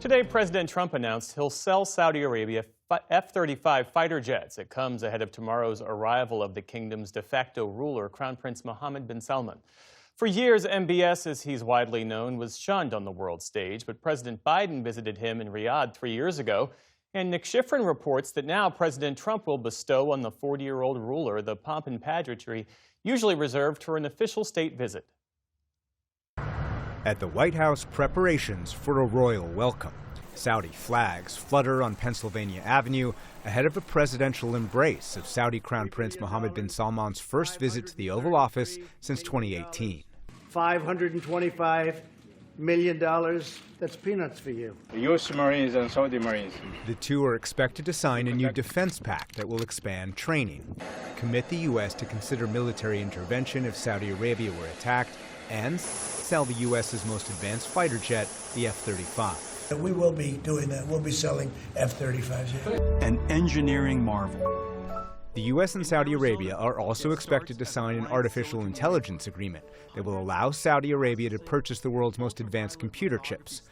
Today, President Trump announced he'll sell Saudi Arabia F-35 fighter jets. It comes ahead of tomorrow's arrival of the kingdom's de facto ruler, Crown Prince Mohammed bin Salman. For years, MBS, as he's widely known, was shunned on the world stage, but President Biden visited him in Riyadh 3 years ago. And Nick Schifrin reports that now President Trump will bestow on the 40-year-old ruler the pomp and pageantry usually reserved for an official state visit. At the White House, preparations for a royal welcome. Saudi flags flutter on Pennsylvania Avenue ahead of a presidential embrace of Saudi Crown Prince Mohammed bin Salman's first visit to the Oval Office since 2018. $525 million, that's peanuts for you. U.S. Marines and Saudi Marines. The two are expected to sign a new defense pact that will expand training, commit the U.S. to consider military intervention if Saudi Arabia were attacked, and sell the U.S.'s most advanced fighter jet, the F-35. We will be doing that. We'll be selling F-35s here. An engineering marvel. The U.S. and Saudi Arabia are also expected to sign an artificial intelligence agreement that will allow Saudi Arabia to purchase the world's most advanced computer chips.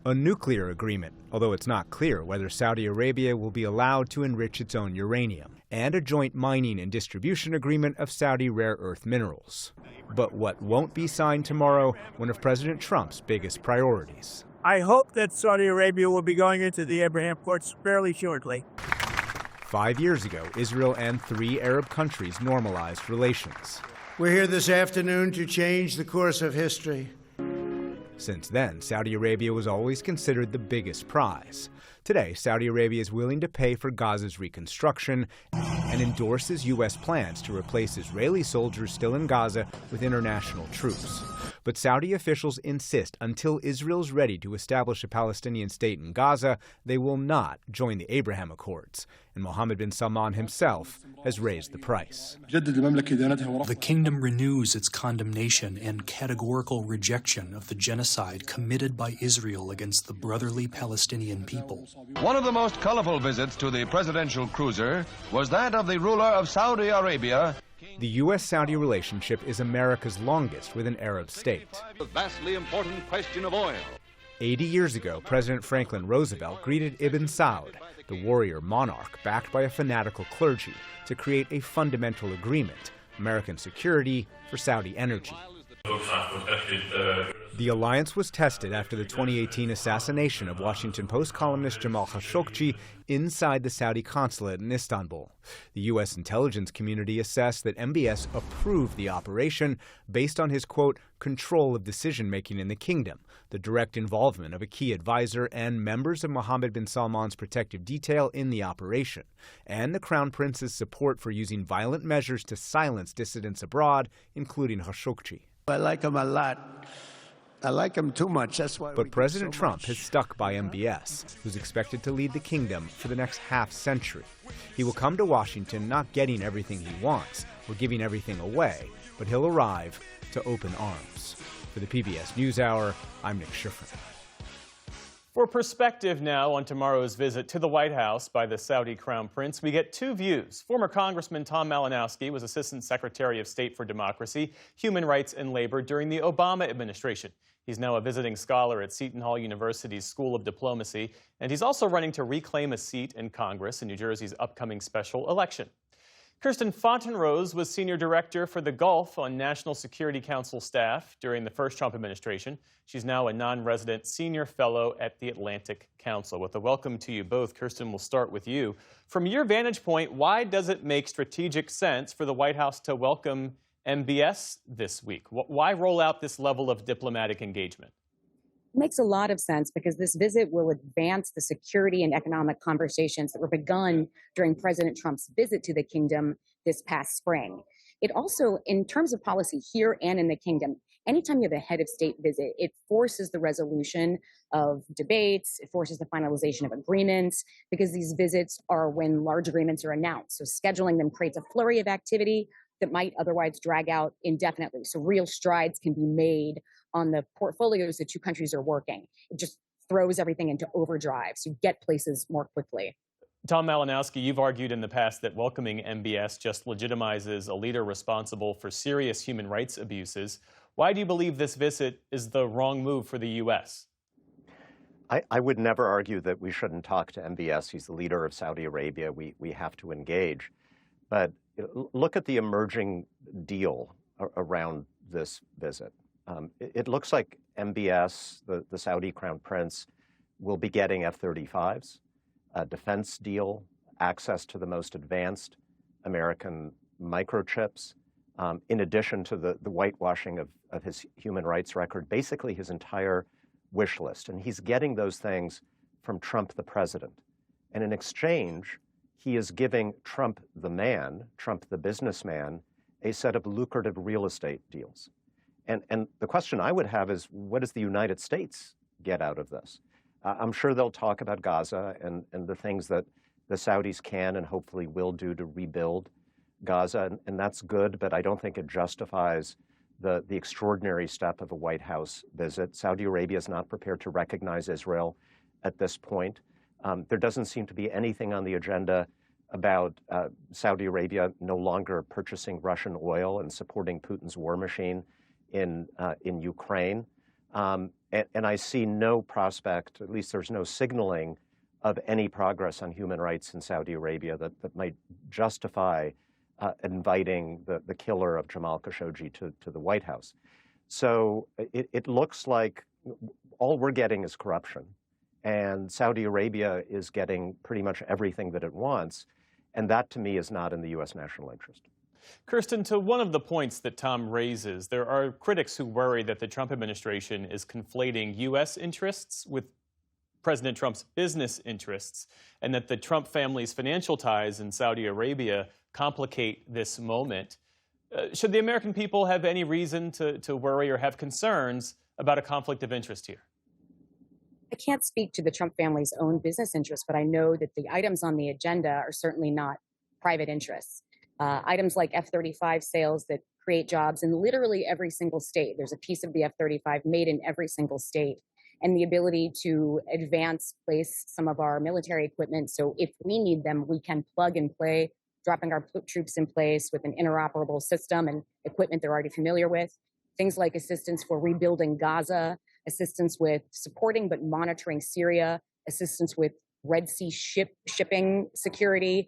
A nuclear agreement, although it's not clear whether Saudi Arabia will be allowed to enrich its own uranium, and a joint mining and distribution agreement of Saudi rare earth minerals. But what won't be signed tomorrow, one of President Trump's biggest priorities. I hope that Saudi Arabia will be going into the Abraham Accords fairly shortly. 5 years ago, Israel and 3 Arab countries normalized relations. We're here this afternoon to change the course of history. Since then, Saudi Arabia was always considered the biggest prize. Today, Saudi Arabia is willing to pay for Gaza's reconstruction and endorses U.S. plans to replace Israeli soldiers still in Gaza with international troops. But Saudi officials insist until Israel's ready to establish a Palestinian state in Gaza, they will not join the Abraham Accords. And Mohammed bin Salman himself has raised the price. The kingdom renews its condemnation and categorical rejection of the genocide committed by Israel against the brotherly Palestinian people. One of the most colorful visits to the presidential cruiser was that of the ruler of Saudi Arabia. The U.S.-Saudi relationship is America's longest with an Arab state. The vastly important question of oil. 80 years ago, President Franklin Roosevelt greeted Ibn Saud, the warrior monarch backed by a fanatical clergy, to create a fundamental agreement, American security for Saudi energy. The alliance was tested after the 2018 assassination of Washington Post columnist Jamal Khashoggi inside the Saudi consulate in Istanbul. The U.S. intelligence community assessed that MBS approved the operation based on his, quote, control of decision-making in the kingdom, the direct involvement of a key advisor and members of Mohammed bin Salman's protective detail in the operation, and the Crown Prince's support for using violent measures to silence dissidents abroad, including Khashoggi. I like him a lot. I like him too much. That's why. But President Trump has stuck by MBS, who's expected to lead the kingdom for the next half-century. He will come to Washington not getting everything he wants or giving everything away, but he'll arrive to open arms. For the PBS NewsHour, I'm Nick Schifrin. For perspective now on tomorrow's visit to the White House by the Saudi Crown Prince, we get two views. Former Congressman Tom Malinowski was Assistant Secretary of State for Democracy, Human Rights and Labor during the Obama administration. He's now a visiting scholar at Seton Hall University's School of Diplomacy, and he's also running to reclaim a seat in Congress in New Jersey's upcoming special election. Kirsten Fontenrose was Senior Director for the Gulf on National Security Council staff during the first Trump administration. She's now a non-resident Senior Fellow at the Atlantic Council. With a welcome to you both, Kirsten, we'll start with you. From your vantage point, why does it make strategic sense for the White House to welcome MBS this week? Why roll out this level of diplomatic engagement? Makes a lot of sense because this visit will advance the security and economic conversations that were begun during President Trump's visit to the kingdom this past spring. It also, in terms of policy here and in the kingdom, anytime you have a head of state visit, it forces the resolution of debates, it forces the finalization of agreements, because these visits are when large agreements are announced. So scheduling them creates a flurry of activity that might otherwise drag out indefinitely. So real strides can be made on the portfolios the two countries are working. It just throws everything into overdrive, so you get places more quickly. Tom Malinowski, you've argued in the past that welcoming MBS just legitimizes a leader responsible for serious human rights abuses. Why do you believe this visit is the wrong move for the U.S.? I would never argue that we shouldn't talk to MBS. He's the leader of Saudi Arabia. We have to engage. But look at the emerging deal around this visit. It looks like MBS, the Saudi crown prince, will be getting F-35s, a defense deal, access to the most advanced American microchips, in addition to the whitewashing of his human rights record, basically his entire wish list. And he's getting those things from Trump, the president. And in exchange, he is giving Trump, the man, Trump, the businessman, a set of lucrative real estate deals. And the question I would have is, what does the United States get out of this? I'm sure they'll talk about Gaza and the things that the Saudis can and hopefully will do to rebuild Gaza, and that's good, but I don't think it justifies the extraordinary step of a White House visit. Saudi Arabia is not prepared to recognize Israel at this point. There doesn't seem to be anything on the agenda about Saudi Arabia no longer purchasing Russian oil and supporting Putin's war machine in Ukraine. And I see no prospect, at least there's no signaling of any progress on human rights in Saudi Arabia that might justify inviting the killer of Jamal Khashoggi to the White House. So it looks like all we're getting is corruption. And Saudi Arabia is getting pretty much everything that it wants. And that, to me, is not in the U.S. national interest. Kirsten, to one of the points that Tom raises, there are critics who worry that the Trump administration is conflating U.S. interests with President Trump's business interests, and that the Trump family's financial ties in Saudi Arabia complicate this moment. Should the American people have any reason to worry or have concerns about a conflict of interest here? I can't speak to the Trump family's own business interests, but I know that the items on the agenda are certainly not private interests. Items like F-35 sales that create jobs in literally every single state. There's a piece of the F-35 made in every single state. And the ability to place some of our military equipment. So if we need them, we can plug and play, dropping our troops in place with an interoperable system and equipment they're already familiar with. Things like assistance for rebuilding Gaza, assistance with supporting but monitoring Syria, assistance with Red Sea shipping security,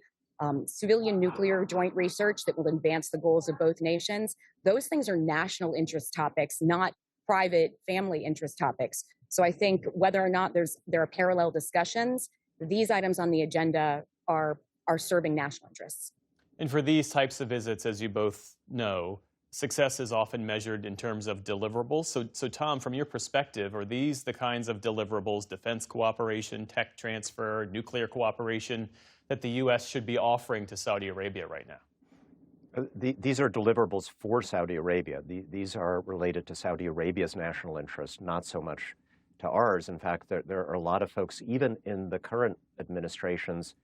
civilian nuclear joint research that will advance the goals of both nations. Those things are national interest topics, not private family interest topics. So I think whether or not there are parallel discussions, these items on the agenda are serving national interests. And for these types of visits, as you both know, success is often measured in terms of deliverables. So Tom, from your perspective, are these the kinds of deliverables, defense cooperation, tech transfer, nuclear cooperation, that the U.S. should be offering to Saudi Arabia right now? These are deliverables for Saudi Arabia. These are related to Saudi Arabia's national interest, not so much to ours. In fact, there are a lot of folks, even in the current administration's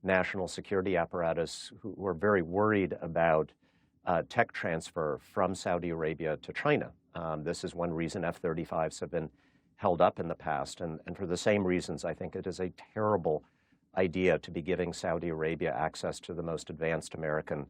national security apparatus, who are very worried about tech transfer from Saudi Arabia to China. This is one reason F-35s have been held up in the past. And for the same reasons, I think it is a terrible idea to be giving Saudi Arabia access to the most advanced American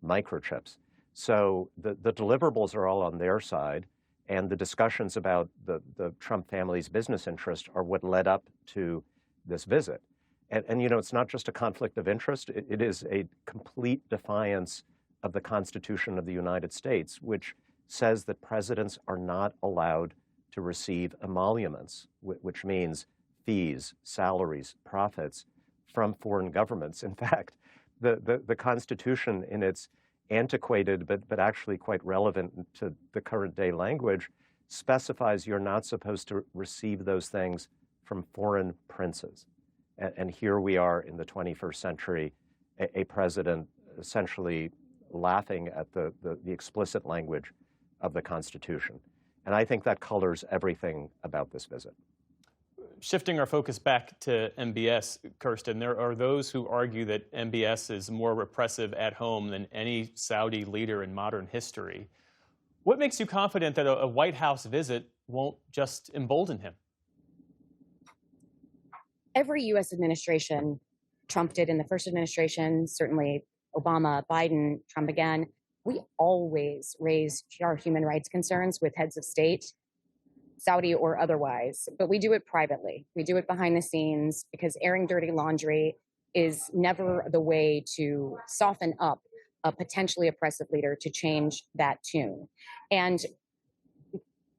microchips. So the deliverables are all on their side, and the discussions about the Trump family's business interest are what led up to this visit. And you know, it's not just a conflict of interest, it is a complete defiance of the Constitution of the United States, which says that presidents are not allowed to receive emoluments, which means fees, salaries, profits from foreign governments. In fact, the Constitution, in its antiquated but actually quite relevant to the current day language, specifies you're not supposed to receive those things from foreign princes. And here we are in the 21st century, a president essentially laughing at the explicit language of the Constitution. And I think that colors everything about this visit. Shifting our focus back to MBS, Kirsten, there are those who argue that MBS is more repressive at home than any Saudi leader in modern history. What makes you confident that a White House visit won't just embolden him? Every U.S. administration, Trump did in the first administration, certainly Obama, Biden, Trump again, we always raise our human rights concerns with heads of state. Saudi or otherwise, but we do it privately. We do it behind the scenes because airing dirty laundry is never the way to soften up a potentially oppressive leader to change that tune. And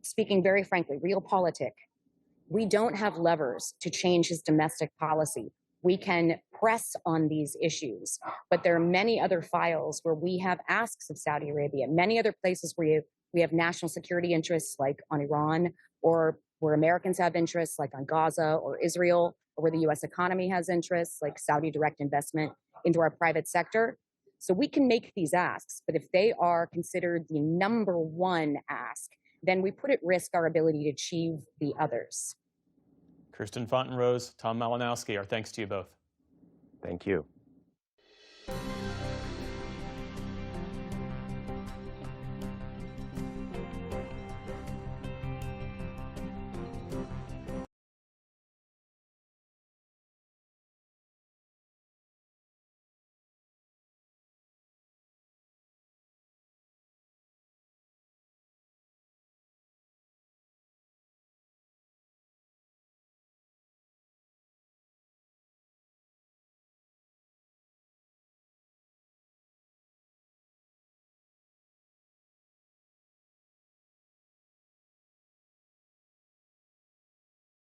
speaking very frankly, realpolitik, we don't have levers to change his domestic policy. We can press on these issues, but there are many other files where we have asks of Saudi Arabia, many other places where we have national security interests like on Iran, or where Americans have interests like on Gaza or Israel, or where the US economy has interests like Saudi direct investment into our private sector. So we can make these asks, but if they are considered the number one ask, then we put at risk our ability to achieve the others. Kirsten Fontenrose, Tom Malinowski, our thanks to you both. Thank you.